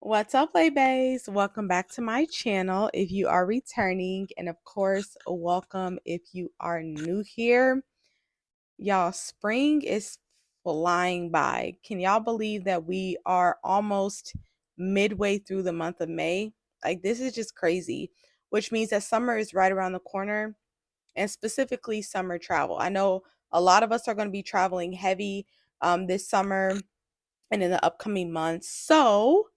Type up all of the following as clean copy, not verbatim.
What's up, Bays? Welcome back to my channel if you are returning, and of course, welcome if you are new here. Y'all, spring is flying by. Can y'all believe that we are almost midway through the month of May? Like, this is just crazy, which means that summer is right around the corner, and specifically summer travel. I know a lot of us are going to be traveling heavy this summer and in the upcoming months. So,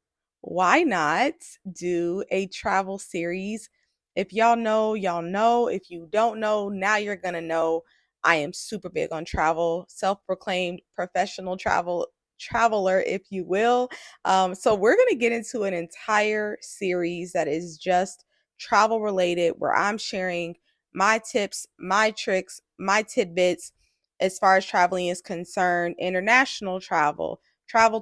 why not do a travel series? If y'all know, y'all know. If you don't know, now you're going to know. I am super big on travel, self-proclaimed professional traveler, if you will. So we're going to get into an entire series that is just travel related, where I'm sharing my tips, my tricks, my tidbits as far as traveling is concerned, international travel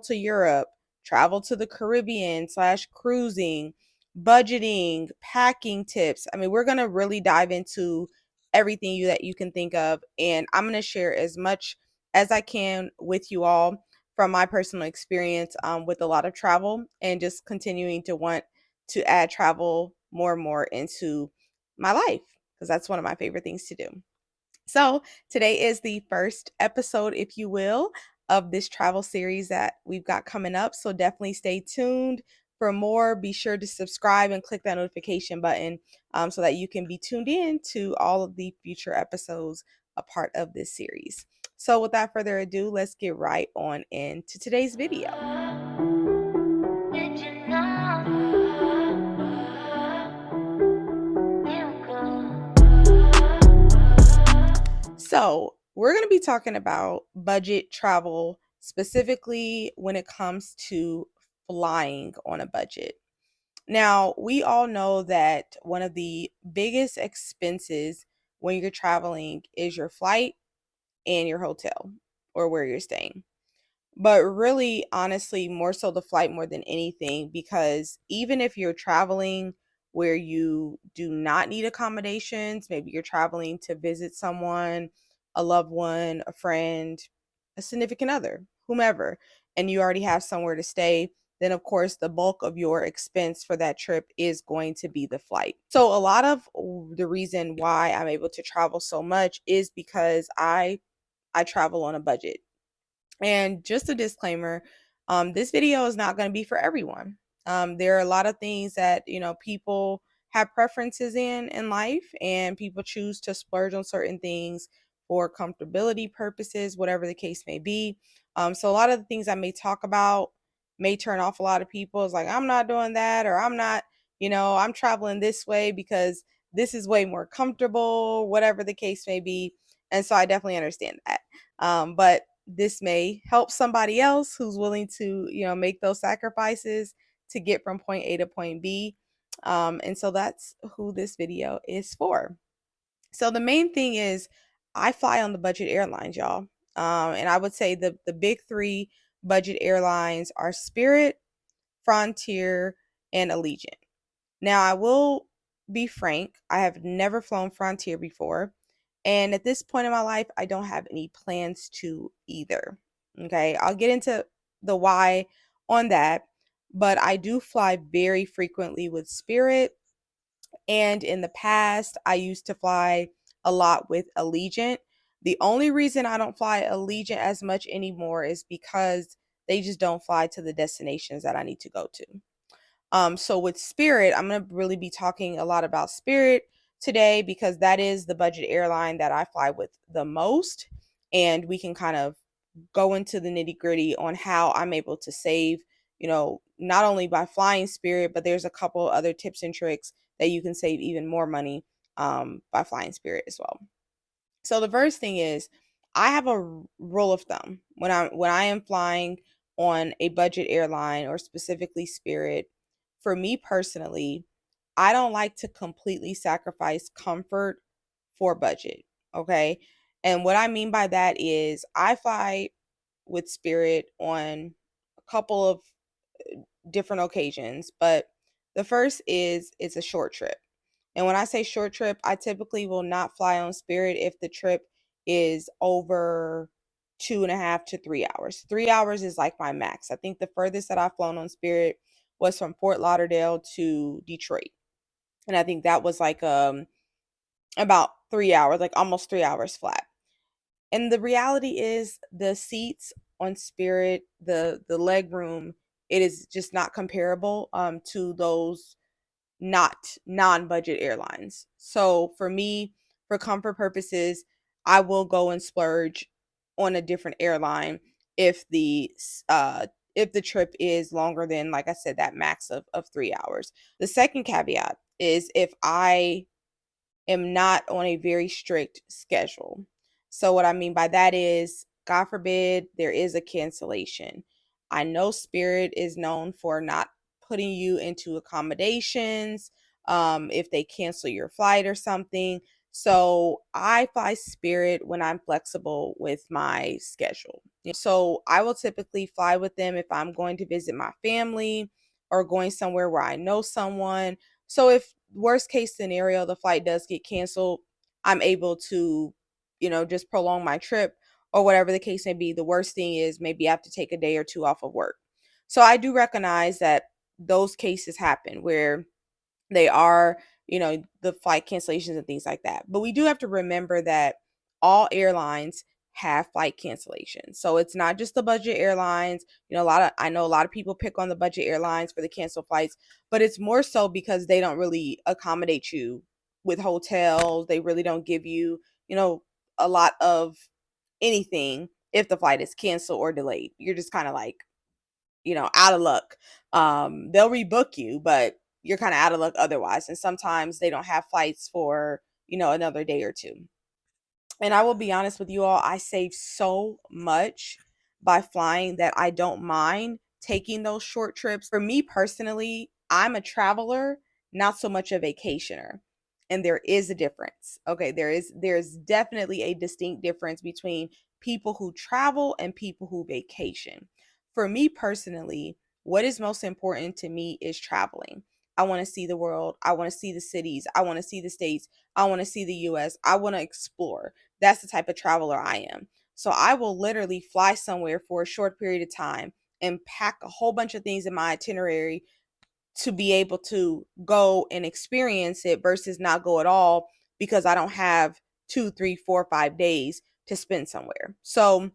to Europe, travel to the Caribbean / cruising, budgeting, packing tips. I mean, we're going to really dive into everything that you can think of. And I'm going to share as much as I can with you all from my personal experience with a lot of travel, and just continuing to want to add travel more and more into my life, because that's one of my favorite things to do. So, today is the first episode, if you will, of this travel series that we've got coming up. So, definitely stay tuned for more. Be sure to subscribe and click that notification button so that you can be tuned in to all of the future episodes a part of this series. So, without further ado, let's get right on into today's video. So, we're going to be talking about budget travel, specifically when it comes to flying on a budget. Now, we all know that one of the biggest expenses when you're traveling is your flight and your hotel, or where you're staying. But really, honestly, more so the flight more than anything, because even if you're traveling where you do not need accommodations, maybe you're traveling to visit someone, a loved one, a friend, a significant other, whomever, and you already have somewhere to stay, then of course the bulk of your expense for that trip is going to be the flight. So a lot of the reason why I'm able to travel so much is because I travel on a budget. And just a disclaimer, this video is not going to be for everyone. There are a lot of things that, people have preferences in life, and people choose to splurge on certain things for comfortability purposes, whatever the case may be. So a lot of the things I may talk about may turn off a lot of people. It's like, I'm not doing that, or I'm not, I'm traveling this way because this is way more comfortable, whatever the case may be. And so I definitely understand that. But this may help somebody else who's willing to, make those sacrifices to get from point A to point B. And so that's who this video is for. So the main thing is I fly on the budget airlines, y'all. And I would say the big three budget airlines are Spirit, Frontier, and Allegiant. Now, I will be frank, I have never flown Frontier before. And at this point in my life, I don't have any plans to either. Okay, I'll get into the why on that. But I do fly very frequently with Spirit. And in the past, I used to fly a lot with Allegiant. The only reason I don't fly Allegiant as much anymore is because they just don't fly to the destinations that I need to go to. So with Spirit, I'm going to really be talking a lot about Spirit today, because that is the budget airline that I fly with the most. And we can kind of go into the nitty gritty on how I'm able to save, not only by flying Spirit, but there's a couple other tips and tricks that you can save even more money by flying Spirit as well. So the first thing is, I have a rule of thumb when I am flying on a budget airline, or specifically Spirit. For me personally, I don't like to completely sacrifice comfort for budget. Okay. And what I mean by that is I fly with Spirit on a couple of different occasions, but the first is it's a short trip. And when I say short trip, I typically will not fly on Spirit if the trip is over 2.5 to 3 hours. 3 hours is like my max. I think the furthest that I've flown on Spirit was from Fort Lauderdale to Detroit. And I think that was like about 3 hours, like almost 3 hours flat. And the reality is the seats on Spirit, the leg room, it is just not comparable to those not non-budget airlines. So for me, for comfort purposes, I will go and splurge on a different airline if the trip is longer than, like I said, that max of 3 hours. The second caveat is if I am not on a very strict schedule. So what I mean by that is, God forbid, there is a cancellation. I know Spirit is known for not putting you into accommodations if they cancel your flight or something. So I fly Spirit when I'm flexible with my schedule. So I will typically fly with them if I'm going to visit my family or going somewhere where I know someone. So if worst case scenario, the flight does get canceled, I'm able to, just prolong my trip or whatever the case may be. The worst thing is maybe I have to take a day or two off of work. So I do recognize that those cases happen where they are, the flight cancellations and things like that. But we do have to remember that all airlines have flight cancellations. So it's not just the budget airlines. I know a lot of people pick on the budget airlines for the canceled flights, but it's more so because they don't really accommodate you with hotels. They really don't give you, a lot of anything if the flight is canceled or delayed. You're just kind of like, out of luck. They'll rebook you, but you're kind of out of luck otherwise. And sometimes they don't have flights for, another day or two. And I will be honest with you all, I save so much by flying that I don't mind taking those short trips. For me personally, I'm a traveler, not so much a vacationer. And there is a difference. Okay, there's definitely a distinct difference between people who travel and people who vacation. For me personally, what is most important to me is traveling. I want to see the world. I want to see the cities. I want to see the states. I want to see the US. I want to explore. That's the type of traveler I am. So I will literally fly somewhere for a short period of time and pack a whole bunch of things in my itinerary to be able to go and experience it versus not go at all because I don't have 2, 3, 4, 5 days to spend somewhere. So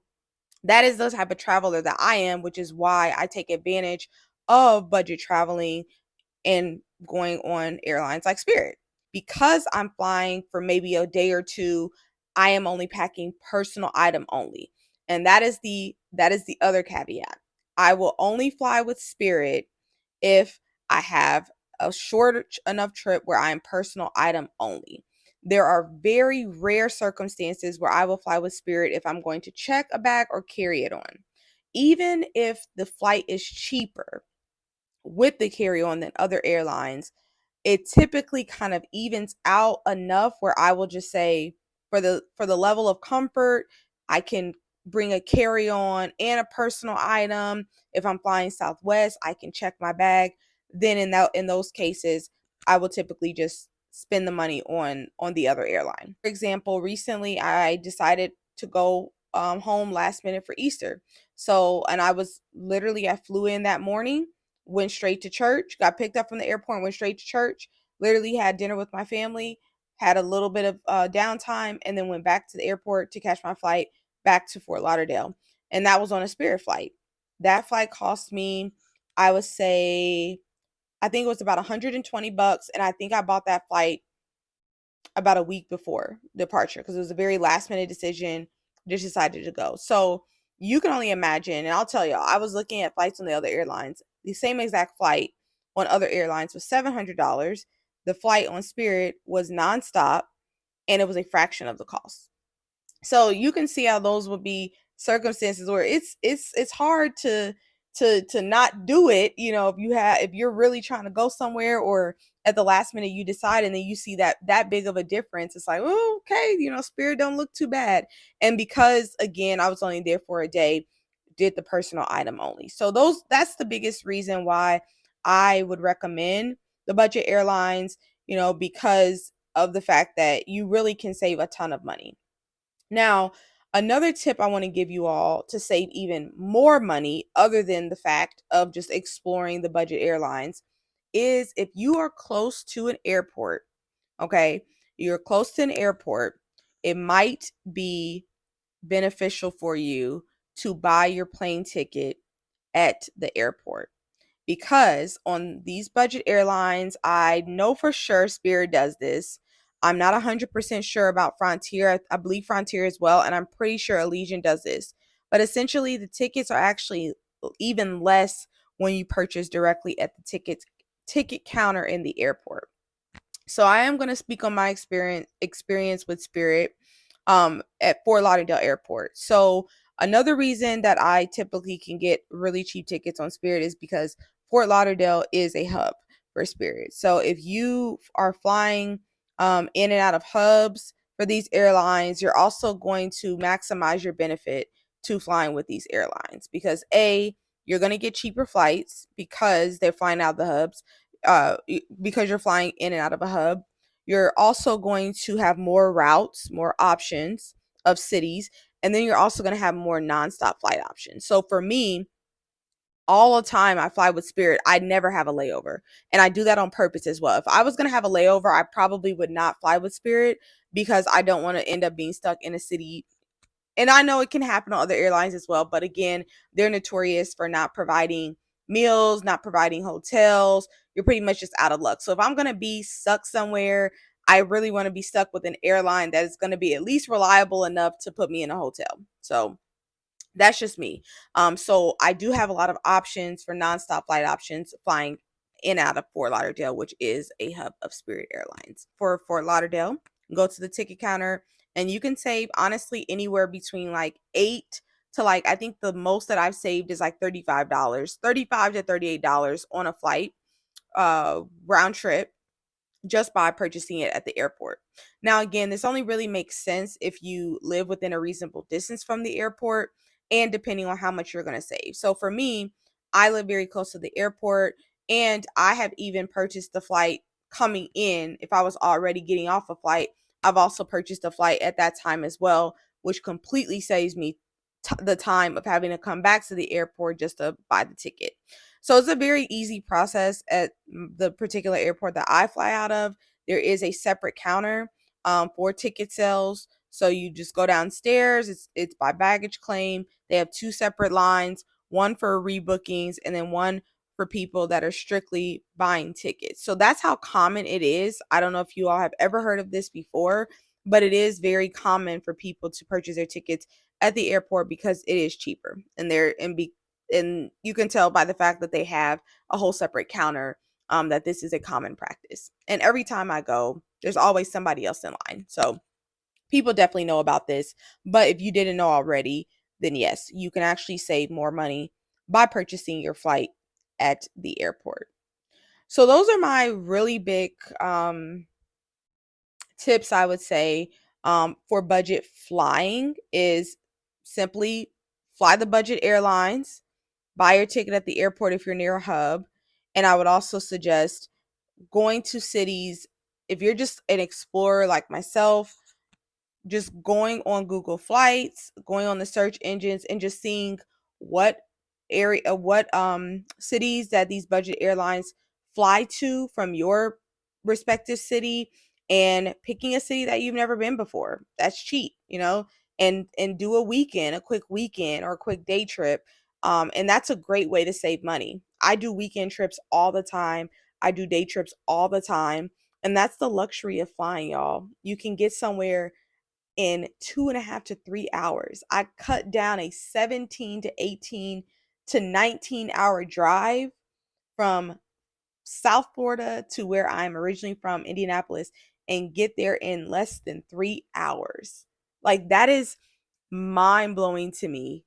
that is the type of traveler that I am, which is why I take advantage of budget traveling and going on airlines like Spirit. Because I'm flying for maybe a day or two, I am only packing personal item only. And that is the other caveat. I will only fly with Spirit if I have a short enough trip where I am personal item only. There are very rare circumstances where I will fly with Spirit if I'm going to check a bag or carry it on. Even if the flight is cheaper with the carry on than other airlines, it typically kind of evens out enough where I will just say, for the level of comfort, I can bring a carry-on and a personal item. If I'm flying Southwest, I can check my bag. Then in those cases, I will typically just spend the money on the other airline. For example, recently I decided to go home last minute for Easter. So, and I flew in that morning, went straight to church, got picked up from the airport, and went straight to church, literally had dinner with my family, had a little bit of downtime, and then went back to the airport to catch my flight back to Fort Lauderdale. And that was on a Spirit flight. That flight cost me, I would say, I think it was about $120. And I think I bought that flight about a week before departure because it was a very last minute decision. Just decided to go. So you can only imagine, and I'll tell y'all, I was looking at flights on the other airlines. The same exact flight on other airlines was $700. The flight on Spirit was nonstop, and it was a fraction of the cost. So you can see how those would be circumstances where it's hard to not do it, if you're really trying to go somewhere, or at the last minute you decide and then you see that big of a difference. It's like, oh, okay, Spirit don't look too bad. And because again, I was only there for a day, did the personal item only. So that's the biggest reason why I would recommend the budget airlines, because of the fact that you really can save a ton of money. Now, Another tip I want to give you all to save even more money, other than the fact of just exploring the budget airlines, is if you are close to an airport, okay, you're close to an airport, it might be beneficial for you to buy your plane ticket at the airport. Because on these budget airlines, I know for sure Spirit does this. I'm not 100% sure about Frontier. I believe Frontier as well, and I'm pretty sure Allegiant does this. But essentially, the tickets are actually even less when you purchase directly at the ticket counter in the airport. So I am going to speak on my experience with Spirit at Fort Lauderdale Airport. So another reason that I typically can get really cheap tickets on Spirit is because Fort Lauderdale is a hub for Spirit. So if you are flying in and out of hubs for these airlines, you're also going to maximize your benefit to flying with these airlines because you're going to get cheaper flights because they're flying out of the hubs, because you're flying in and out of a hub. You're also going to have more routes, more options of cities, and then you're also going to have more nonstop flight options. So for me, all the time I fly with Spirit, I never have a layover. And I do that on purpose as well. If I was going to have a layover, I probably would not fly with Spirit because I don't want to end up being stuck in a city. And I know it can happen on other airlines as well, but again, they're notorious for not providing meals, not providing hotels. You're pretty much just out of luck. So if I'm going to be stuck somewhere, I really want to be stuck with an airline that is going to be at least reliable enough to put me in a hotel. So that's just me. So I do have a lot of options for nonstop flight options flying in and out of Fort Lauderdale, which is a hub of Spirit Airlines. For Fort Lauderdale, go to the ticket counter and you can save honestly anywhere between like 8 to like, I think the most that I've saved is like $35, $35 to $38 on a flight, round trip, just by purchasing it at the airport. Now, again, this only really makes sense if you live within a reasonable distance from the airport and depending on how much you're going to save. So for me, I live very close to the airport and I have even purchased the flight coming in. If I was already getting off a flight, I've also purchased a flight at that time as well, which completely saves me the time of having to come back to the airport just to buy the ticket. So it's a very easy process at the particular airport that I fly out of. There is a separate counter for ticket sales. So you just go downstairs. It's by baggage claim. They have two separate lines, one for rebookings and then one for people that are strictly buying tickets. So that's how common it is. I don't know if you all have ever heard of this before, but it is very common for people to purchase their tickets at the airport because it is cheaper. And you can tell by the fact that they have a whole separate counter that this is a common practice. And every time I go, there's always somebody else in line. So people definitely know about this. But if you didn't know already, then yes, you can actually save more money by purchasing your flight at the airport. So those are my really big tips I would say for budget flying is simply fly the budget airlines, buy your ticket at the airport if you're near a hub. And I would also suggest going to cities if you're just an explorer like myself, just going on Google Flights, going on the search engines and just seeing what what cities that these budget airlines fly to from your respective city and picking a city that you've never been before. That's cheap, and do a quick weekend or a quick day trip. And that's a great way to save money. I do weekend trips all the time. I do day trips all the time. And that's the luxury of flying, y'all. You can get somewhere in 2.5 to 3 hours. I cut down a 17 to 18 to 19-hour drive from South Florida to where I'm originally from, Indianapolis, and get there in less than 3 hours. Like, that is mind blowing to me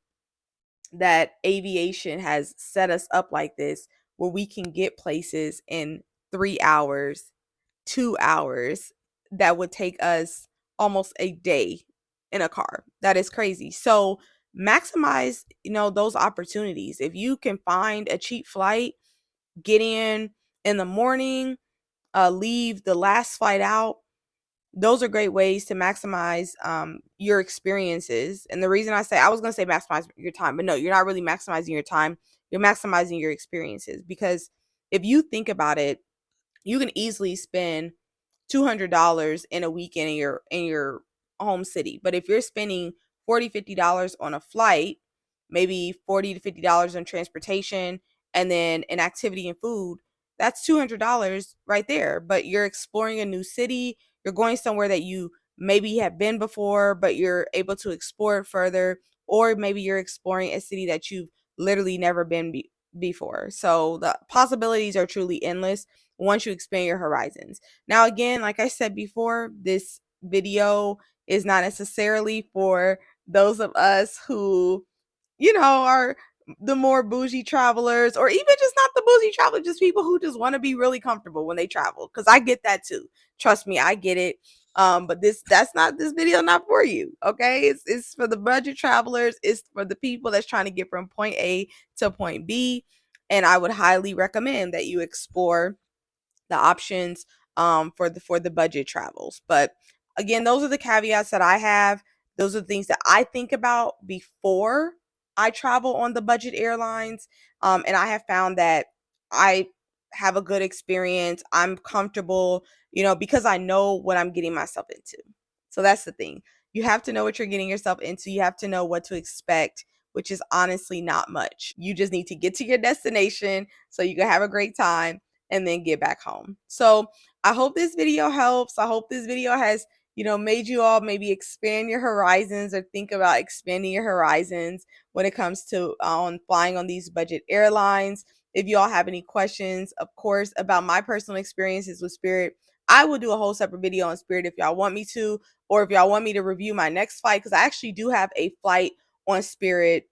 that aviation has set us up like this, where we can get places in 3 hours, 2 hours that would take us almost a day in a car. That is crazy. So maximize, those opportunities. If you can find a cheap flight, get in the morning, leave the last flight out, those are great ways to maximize your experiences. And the reason I was going to say maximize your time, but no, you're not really maximizing your time. You're maximizing your experiences, because if you think about it, you can easily spend $200 in a weekend in your home city. But if you're spending $40-50 on a flight, maybe $40-50 on transportation, and then an activity and food, that's $200 right there. But you're exploring a new city, you're going somewhere that you maybe have been before, but you're able to explore it further, or maybe you're exploring a city that you've literally never been before. So the possibilities are truly endless once you expand your horizons. Now, again, like I said before, this video is not necessarily for those of us who, are the more bougie travelers, or even just not the bougie travelers, just people who just want to be really comfortable when they travel. Because I get that too. Trust me, I get it. But this video not for you. Okay, it's for the budget travelers. It's for the people that's trying to get from point A to point B. And I would highly recommend that you explore the options for the budget travels. But again, those are the caveats that I have. Those are the things that I think about before I travel on the budget airlines. And I have found that I have a good experience. I'm comfortable, because I know what I'm getting myself into. So that's the thing. You have to know what you're getting yourself into. You have to know what to expect, which is honestly not much. You just need to get to your destination so you can have a great time and then get back home. So I hope this video helps. I hope this video has, made you all maybe expand your horizons, or think about expanding your horizons when it comes to on flying on these budget airlines. If you all have any questions, of course, about my personal experiences with Spirit, I will do a whole separate video on Spirit if y'all want me to, or if y'all want me to review my next flight, because I actually do have a flight on Spirit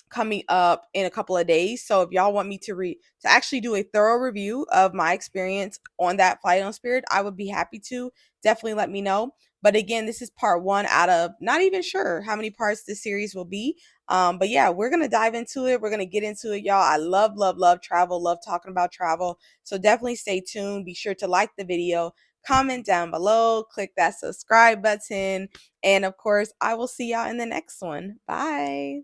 coming up in a couple of days. So if y'all want me to actually do a thorough review of my experience on that flight on Spirit, I would be happy to. Definitely let me know. But again, this is part one out of not even sure how many parts this series will be. But yeah, we're gonna dive into it. We're gonna get into it, y'all. I love, love, love travel, love talking about travel. So definitely stay tuned. Be sure to like the video, comment down below, click that subscribe button, and of course, I will see y'all in the next one. Bye.